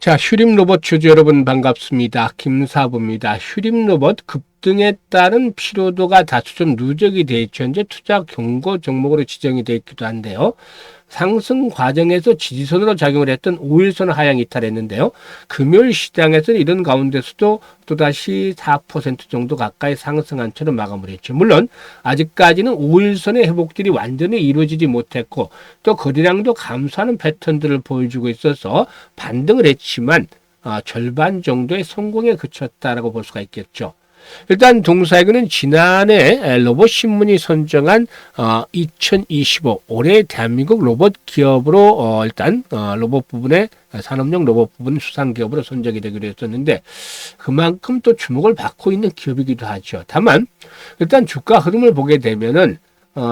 자, 휴림 로봇 주주 여러분 반갑습니다. 김사부입니다. 휴림 로봇 급등에 따른 피로도가 다소 좀 누적이 돼 있죠. 현재 투자 경고 종목으로 지정이 되어 있기도 한데요. 상승 과정에서 지지선으로 작용을 했던 5일선 하향 이탈했는데요. 금요일 시장에서는 이런 가운데서도 또다시 4% 정도 가까이 상승한 채로 마감을 했죠. 물론 아직까지는 5일선의 회복들이 완전히 이루어지지 못했고 또 거래량도 감소하는 패턴들을 보여주고 있어서 반등을 했지만 절반 정도의 성공에 그쳤다라고 볼 수가 있겠죠. 일단 동사에게는 지난해 로봇신문이 선정한 2025 올해 대한민국 로봇 기업으로 일단 로봇 부분에 산업용 로봇 부분 수상 기업으로 선정이 되기로 했었는데 그만큼 또 주목을 받고 있는 기업이기도 하죠. 다만 일단 주가 흐름을 보게 되면은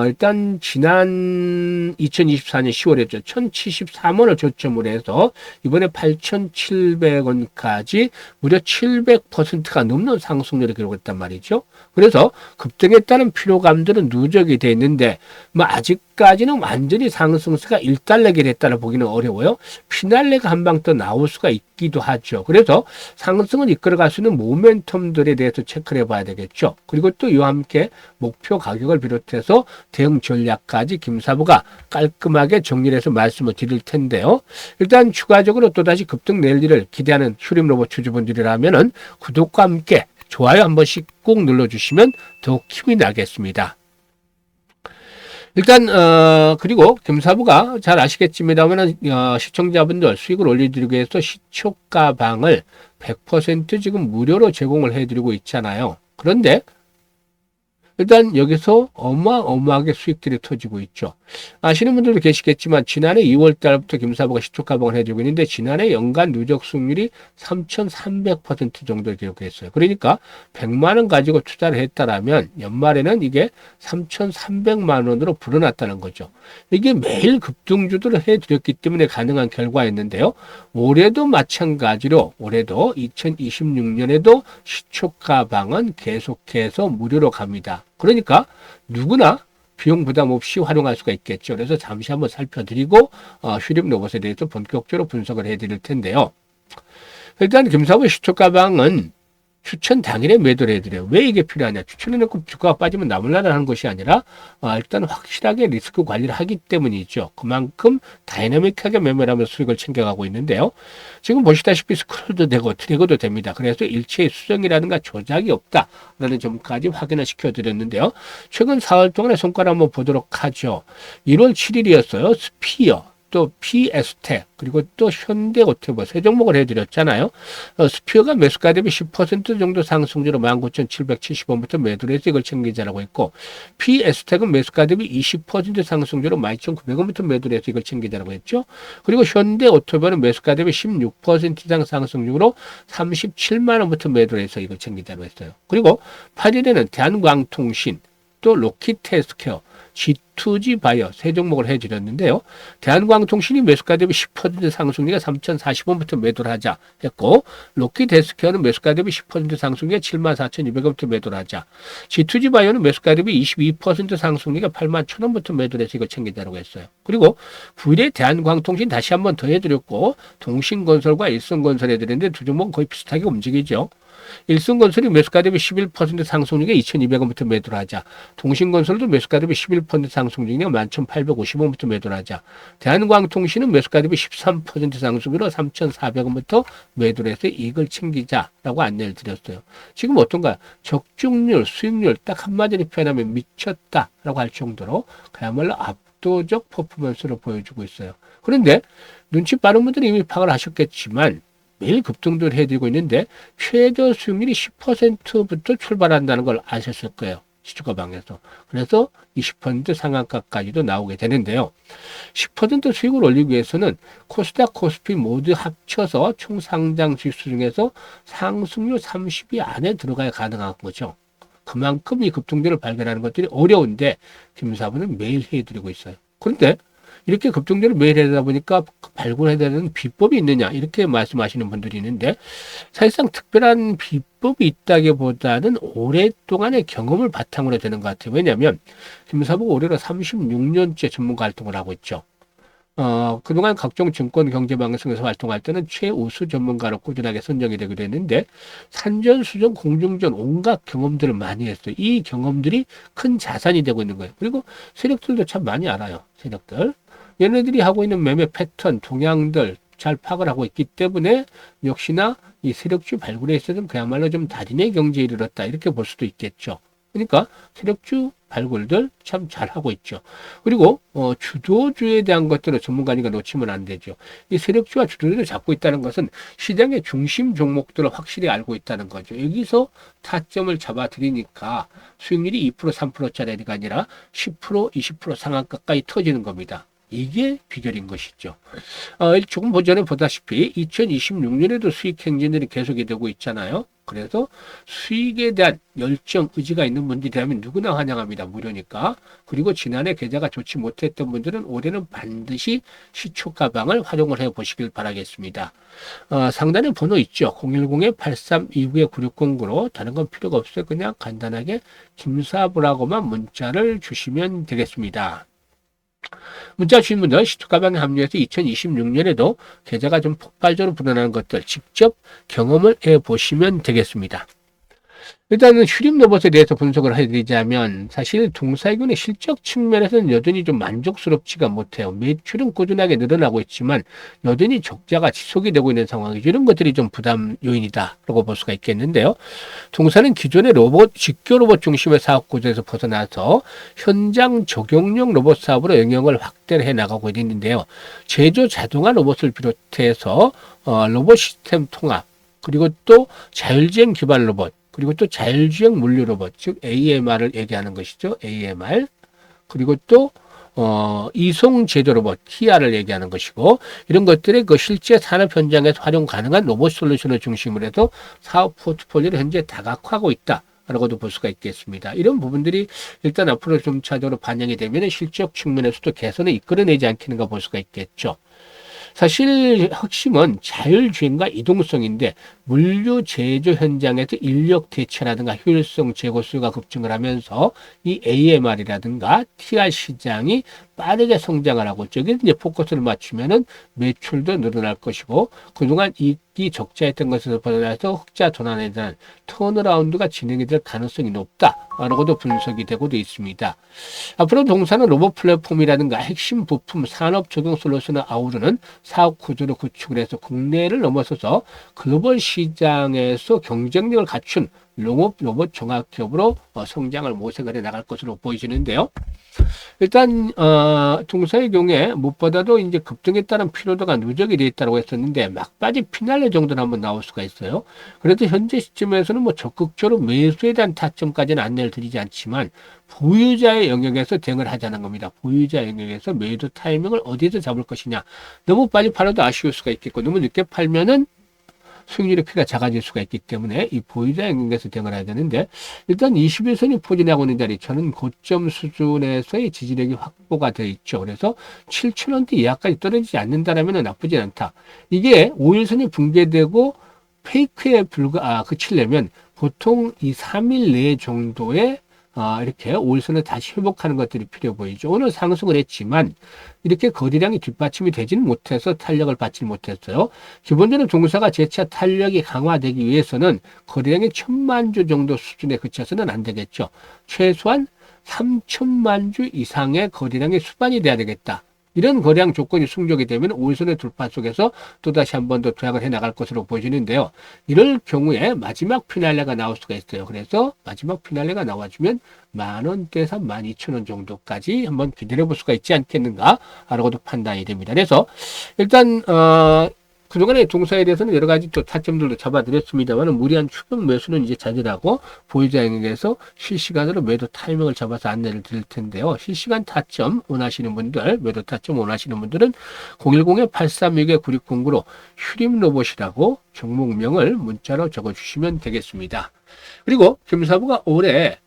일단 지난 2024년 10월에죠. 1074원을 저점으로 해서 이번에 8,700원까지 무려 700%가 넘는 상승률을 기록했단 말이죠. 그래서 급등에 따른 피로감들은 누적이 돼 있는데 뭐 아직까지는 완전히 상승세가 일단락이 됐다라 보기는 어려워요. 피날레가 한 방 더 나올 수가 있기도 하죠. 그래서 상승을 이끌어갈 수 있는 모멘텀들에 대해서 체크를 해봐야 되겠죠. 그리고 또 이와 함께 목표 가격을 비롯해서 대응 전략까지 김사부가 깔끔하게 정리를 해서 말씀을 드릴 텐데요. 일단 추가적으로 또다시 급등 낼 일을 기대하는 휴림 로봇 주주분들이라면은 구독과 함께 좋아요 한 번씩 꼭 눌러주시면 더욱 힘이 나겠습니다. 일단 그리고 김사부가 잘 아시겠습니다만 시청자분들 수익을 올려드리기 위해서 시초가방을 100% 지금 무료로 제공을 해드리고 있잖아요. 그런데 일단 여기서 어마어마하게 수익들이 터지고 있죠. 아시는 분들도 계시겠지만 지난해 2월 달부터 김사부가 시초가방을 해주고 있는데 지난해 연간 누적 수익률이 3,300% 정도를 기록했어요. 그러니까 100만 원 가지고 투자를 했다라면 연말에는 이게 3,300만 원으로 불어났다는 거죠. 이게 매일 급등주들을 해드렸기 때문에 가능한 결과였는데요. 올해도 마찬가지로 올해도 2026년에도 시초가방은 계속해서 무료로 갑니다. 그러니까 누구나 비용 부담 없이 활용할 수가 있겠죠. 그래서 잠시 한번 살펴드리고 휴림 로봇에 대해서 본격적으로 분석을 해드릴 텐데요. 일단 김사부 시초가방은 추천 당일에 매도를 해드려요. 왜 이게 필요하냐? 추천해놓고 주가가 빠지면 나몰라라 하는 것이 아니라 일단 확실하게 리스크 관리를 하기 때문이죠. 그만큼 다이내믹하게 매매를 하면서 수익을 챙겨가고 있는데요. 지금 보시다시피 스크롤도 되고 트리거도 됩니다. 그래서 일체의 수정이라든가 조작이 없다라는 점까지 확인을 시켜드렸는데요. 최근 4월 동안의 성과를 한번 보도록 하죠. 1월 7일이었어요. 스피어. 또 PS텍 그리고 또 현대오토모 세 종목을 해드렸잖아요. 스피어가 매수가 대비 10% 정도 상승률로 19,770원부터 매도를 해서 이걸 챙기자라고 했고 PS텍은 매수가 대비 20% 상승률로 12,900원부터 매도를 해서 이걸 챙기자라고 했죠. 그리고 현대오토모는 매수가 대비 16% 이상 상승률로 37만 원부터 매도를 해서 이걸 챙기자라고 했어요. 그리고 8일에는 대한광통신 또 로키트헬스케어 G2G 바이오 세 종목을 해드렸는데요. 대한광통신이 매수가 대비 10% 상승률에 3,040원부터 매도를 하자 했고 로키트헬스케어는 매수가 대비 10% 상승률에 74,200원부터 매도를 하자. G2G 바이오는 매수가 대비 22% 상승률에 81,000원부터 매도를 해서 이걸 챙기자라고 했어요. 그리고 9일에 대한광통신 다시 한번 더 해드렸고 동신건설과 일성건설 해드렸는데 두 종목은 거의 비슷하게 움직이죠. 일성건설이 매수가 대비 11% 상승률에 2,200원부터 매도를 하자. 동신건설도 매수가 대비 11% 상승률에 11,850원부터 매도를 하자. 대한광통신은 매수가 대비 13% 상승률로 3,400원부터 매도를 해서 이익을 챙기자라고 안내를 드렸어요. 지금 어떤가요? 적중률, 수익률 딱 한마디로 표현하면 미쳤다라고 할 정도로 그야말로 압도적 퍼포먼스를 보여주고 있어요. 그런데 눈치 빠른 분들은 이미 파악을 하셨겠지만 매일 급등을 해드리고 있는데 최저 수익률이 10%부터 출발한다는 걸 아셨을 거예요. 시초가방에서. 그래서 20% 상한가까지도 나오게 되는데요. 10% 수익을 올리기 위해서는 코스닥, 코스피 모두 합쳐서 총 상장 지수 중에서 상승률 30위 안에 들어가야 가능한 거죠. 그만큼 이 급등들을 발견하는 것들이 어려운데 김사부는 매일 해드리고 있어요. 그런데 이렇게 급등률을 매일 하다 보니까 발굴해야 되는 비법이 있느냐 이렇게 말씀하시는 분들이 있는데 사실상 특별한 비법이 있다기보다는 오랫동안의 경험을 바탕으로 되는 것 같아요. 왜냐하면 김사부가 올해로 36년째 전문가 활동을 하고 있죠. 그동안 각종 증권 경제 방송에서 활동할 때는 최우수 전문가로 꾸준하게 선정이 되기도 했는데, 산전수전, 공중전 온갖 경험들을 많이 했어요. 이 경험들이 큰 자산이 되고 있는 거예요. 그리고 세력들도 참 많이 알아요. 세력들. 얘네들이 하고 있는 매매 패턴, 동향들 잘 파악을 하고 있기 때문에 역시나 이 세력주 발굴에 있어서는 그야말로 좀 달인의 경지에 이르렀다. 이렇게 볼 수도 있겠죠. 그러니까 세력주 발굴들 참 잘하고 있죠. 그리고 주도주에 대한 것들을 전문가니까 놓치면 안 되죠. 이 세력주와 주도주를 잡고 있다는 것은 시장의 중심 종목들을 확실히 알고 있다는 거죠. 여기서 타점을 잡아들이니까 수익률이 2% 3%짜리가 아니라 10% 20% 상한 가까이 터지는 겁니다. 이게 비결인 것이죠. 조금 전에 보다시피 2026년에도 수익 행진들이 계속이 되고 있잖아요. 그래서 수익에 대한 열정, 의지가 있는 분들이라면 누구나 환영합니다. 무료니까. 그리고 지난해 계좌가 좋지 못했던 분들은 올해는 반드시 시초가방을 활용을 해 보시길 바라겠습니다. 상단에 번호 있죠. 010-8329-9609로 다른 건 필요가 없어요. 그냥 간단하게 김사부라고만 문자를 주시면 되겠습니다. 문자 주신 분들 시초가방에 합류해서 2026년에도 계좌가 좀 폭발적으로 불어나는 것들 직접 경험을 해보시면 되겠습니다. 일단은 휴림 로봇에 대해서 분석을 해드리자면 사실 동사이군의 실적 측면에서는 여전히 좀 만족스럽지가 못해요. 매출은 꾸준하게 늘어나고 있지만 여전히 적자가 지속이 되고 있는 상황이죠. 이런 것들이 좀 부담 요인이다라고 볼 수가 있겠는데요. 동사는 기존의 로봇, 직교 로봇 중심의 사업 구조에서 벗어나서 현장 적용용 로봇 사업으로 영역을 확대를 해 나가고 있는데요. 제조 자동화 로봇을 비롯해서 로봇 시스템 통합, 그리고 또 자율주행 기반 로봇, 그리고 또 자율주행 물류 로봇, 즉 AMR을 얘기하는 것이죠. AMR. 그리고 또 이송 제조 로봇, TR을 얘기하는 것이고, 이런 것들의 그 실제 산업 현장에서 활용 가능한 로봇 솔루션을 중심으로 해서 사업 포트폴리오를 현재 다각화하고 있다. 라고도 볼 수가 있겠습니다. 이런 부분들이 일단 앞으로 좀 차적으로 반영이 되면 실적 측면에서도 개선을 이끌어내지 않겠는가 볼 수가 있겠죠. 사실 핵심은 자율주행과 이동성인데 물류 제조 현장에서 인력 대체라든가 효율성 제고 수요가 급증을 하면서 이 AMR이라든가 TR 시장이 빠르게 성장을 하고 저기 이제 포커스를 맞추면은 매출도 늘어날 것이고 그동안 이익이 적자했던 것에서 벗어나서 흑자 전환에 대한 턴어라운드가 진행이 될 가능성이 높다라고도 분석이 되고도 있습니다. 앞으로 동사는 로봇 플랫폼이라든가 핵심 부품 산업 적용 솔루션을 아우르는 사업 구조를 구축을 해서 국내를 넘어서서 글로벌 시장에서 경쟁력을 갖춘 로봇 종합기업으로 성장을 모색을 해 나갈 것으로 보이시는데요. 일단 동사의 경우에 무엇보다도 이제 급등에 따른 피로도가 누적이 되어 있다고 했었는데 막바지 피날레 정도는 한번 나올 수가 있어요. 그래도 현재 시점에서는 뭐 적극적으로 매수에 대한 타점까지는 안내를 드리지 않지만 보유자의 영역에서 대응을 하자는 겁니다. 보유자 영역에서 매도 타이밍을 어디에서 잡을 것이냐. 너무 빨리 팔아도 아쉬울 수가 있겠고 너무 늦게 팔면은 수익률의 피가 작아질 수가 있기 때문에 이 보유자 영역에서 대응을 해야 되는데 일단 21선이 포진하고 있는 자리 저는 고점 수준에서의 지지력이 확보가 되어 있죠. 그래서 7,000원대 이하까지 떨어지지 않는다면 나쁘지 않다. 이게 5일선이 붕괴되고 페이크에 그치려면 보통 이 3일 내 정도의 이렇게 5일선을 다시 회복하는 것들이 필요해 보이죠. 오늘 상승을 했지만 이렇게 거래량이 뒷받침이 되지는 못해서 탄력을 받지 못했어요. 기본적으로 동사가 재차 탄력이 강화되기 위해서는 거래량이 1,000만 주 정도 수준에 그쳐서는 안 되겠죠. 최소한 3,000만 주 이상의 거래량이 수반이 돼야 되겠다. 이런 거래량 조건이 충족이 되면 5일선의 돌파 속에서 또다시 한 번 더 도약을 해 나갈 것으로 보여지는데요. 이럴 경우에 마지막 피날레가 나올 수가 있어요. 그래서 마지막 피날레가 나와주면 10,000원대에서 12,000원 정도까지 한번 기다려 볼 수가 있지 않겠는가 라고도 판단이 됩니다. 그래서 일단 그동안의 동사에 대해서는 여러 가지 또 타점들도 잡아드렸습니다만 무리한 추격 매수는 이제 자제하고 보유자 영역에서 실시간으로 매도 타이밍을 잡아서 안내를 드릴 텐데요. 실시간 타점 원하시는 분들, 매도 타점 원하시는 분들은 010-8362-9609로 휴림 로봇이라고 종목명을 문자로 적어주시면 되겠습니다. 그리고 김사부가 올해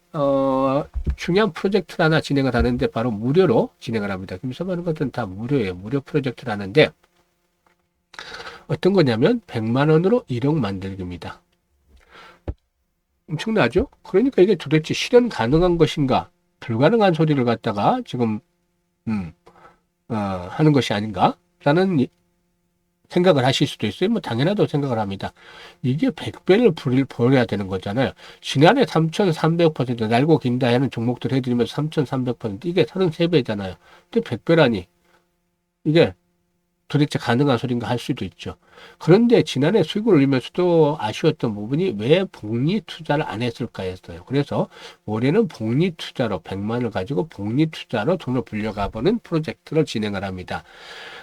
중요한 프로젝트를 하나 진행을 하는데 바로 무료로 진행을 합니다. 김사부 하는 것은 다 무료예요. 무료 프로젝트를 하는데 어떤 거냐면 100만 원으로 1억 만들기입니다. 엄청나죠? 그러니까 이게 도대체 실현 가능한 것인가 불가능한 소리를 갖다가 지금 하는 것이 아닌가라는 생각을 하실 수도 있어요. 뭐 당연하다고 생각을 합니다. 이게 100배를 벌여야 되는 거잖아요. 지난해 3,300% 날고 긴다 하는 종목들 해드리면서 3,300% 이게 33배잖아요. 근데 100배라니 이게 도대체 가능한 소린가 할 수도 있죠. 그런데 지난해 수익을 올리면서도 아쉬웠던 부분이 왜 복리 투자를 안 했을까였어요. 그래서 올해는 복리 투자로 100만을 가지고 복리 투자로 돈을 불려가 보는 프로젝트를 진행을 합니다.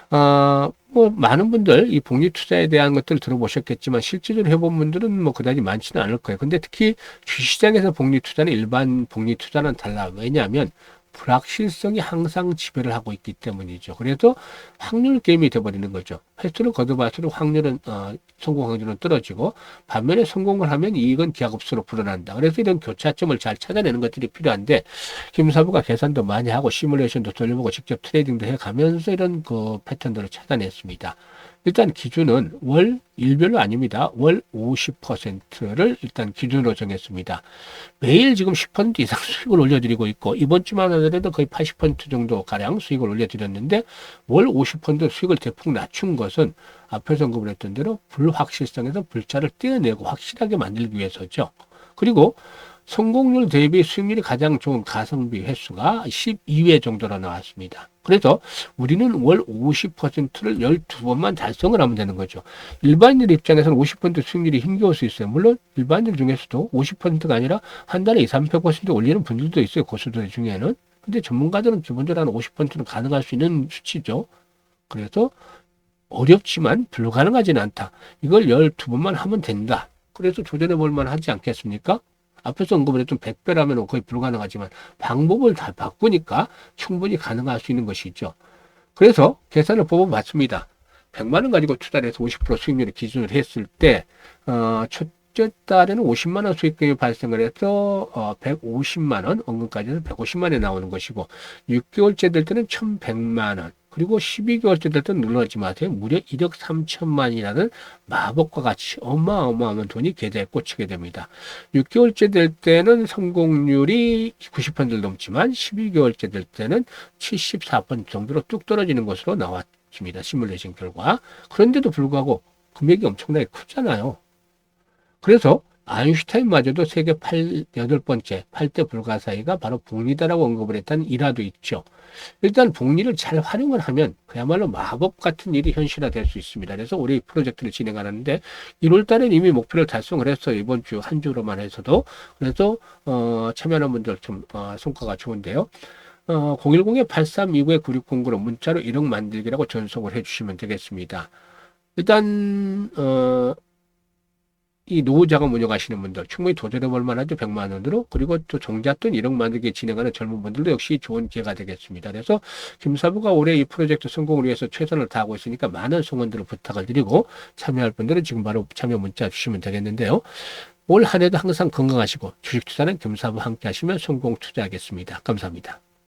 뭐, 많은 분들 이 복리 투자에 대한 것들을 들어보셨겠지만 실질적으로 해본 분들은 뭐 그다지 많지는 않을 거예요. 근데 특히 주시장에서 복리 투자는 일반 복리 투자는 달라. 왜냐하면 불확실성이 항상 지배를 하고 있기 때문이죠. 그래서 확률 게임이 돼버리는 거죠. 횟수를 거둬볼수록 확률은 성공 확률은 떨어지고 반면에 성공을 하면 이익은 기하급수로 불어난다. 그래서 이런 교차점을 잘 찾아내는 것들이 필요한데 김사부가 계산도 많이 하고 시뮬레이션도 돌려보고 직접 트레이딩도 해가면서 이런 그 패턴들을 찾아냈습니다. 일단 기준은 월 일별로 아닙니다. 월 50%를 일단 기준으로 정했습니다. 매일 지금 10% 이상 수익을 올려드리고 있고 이번 주만 하더라도 거의 80% 정도 가량 수익을 올려드렸는데 월 50% 수익을 대폭 낮춘 것은 앞에서 언급을 했던 대로 불확실성에서 불차를 떼어내고 확실하게 만들기 위해서죠. 그리고 성공률 대비 수익률이 가장 좋은 가성비 횟수가 12회 정도로 나왔습니다. 그래서 우리는 월 50%를 12번만 달성을 하면 되는 거죠. 일반인들 입장에서는 50% 수익률이 힘겨울 수 있어요. 물론 일반인들 중에서도 50%가 아니라 한 달에 2, 300% 올리는 분들도 있어요. 고수들 중에는. 근데 전문가들은 기본적으로 한 50%는 가능할 수 있는 수치죠. 그래서 어렵지만 불가능하지는 않다. 이걸 12번만 하면 된다. 그래서 도전해 볼 만하지 않겠습니까? 앞에서 언급을 했던 100배라면 거의 불가능하지만 방법을 다 바꾸니까 충분히 가능할 수 있는 것이죠. 그래서 계산을 뽑아봤습니다. 100만 원 가지고 투자를 해서 50% 수익률을 기준으로 했을 때 첫째 달에는 50만 원 수익금이 발생을 해서 150만 원, 원금까지 해서 150만 원이 나오는 것이고 6개월째 될 때는 1,100만 원, 그리고 12개월째 될 때는 놀라지 마세요. 무려 1억 3천만이라는 마법과 같이 어마어마한 돈이 계좌에 꽂히게 됩니다. 6개월째 될 때는 성공률이 90%를 넘지만 12개월째 될 때는 74% 정도로 뚝 떨어지는 것으로 나왔습니다. 시뮬레이션 결과. 그런데도 불구하고 금액이 엄청나게 크잖아요. 그래서 아인슈타인마저도 세계 8번째 8대 불가사의가 바로 복리다라고 언급을 했다는 일화도 있죠. 일단 복리를 잘 활용을 하면 그야말로 마법 같은 일이 현실화될 수 있습니다. 그래서 올해 이 프로젝트를 진행하는데 1월 달엔 이미 목표를 달성을 했어요. 이번 주 한 주로만 해서도. 그래서 참여하는 분들 좀 성과가 좋은데요. 010-8329-9609로 문자로 1억 만들기라고 전송을 해주시면 되겠습니다. 일단 이 노후자금 운영하시는 분들 충분히 도전해 볼 만하죠. 100만 원으로. 그리고 또 종잣돈 1억 만들기 진행하는 젊은 분들도 역시 좋은 기회가 되겠습니다. 그래서 김사부가 올해 이 프로젝트 성공을 위해서 최선을 다하고 있으니까 많은 성원들을 부탁을 드리고 참여할 분들은 지금 바로 참여 문자 주시면 되겠는데요. 올 한 해도 항상 건강하시고 주식 투자는 김사부 함께 하시면 성공 투자하겠습니다. 감사합니다.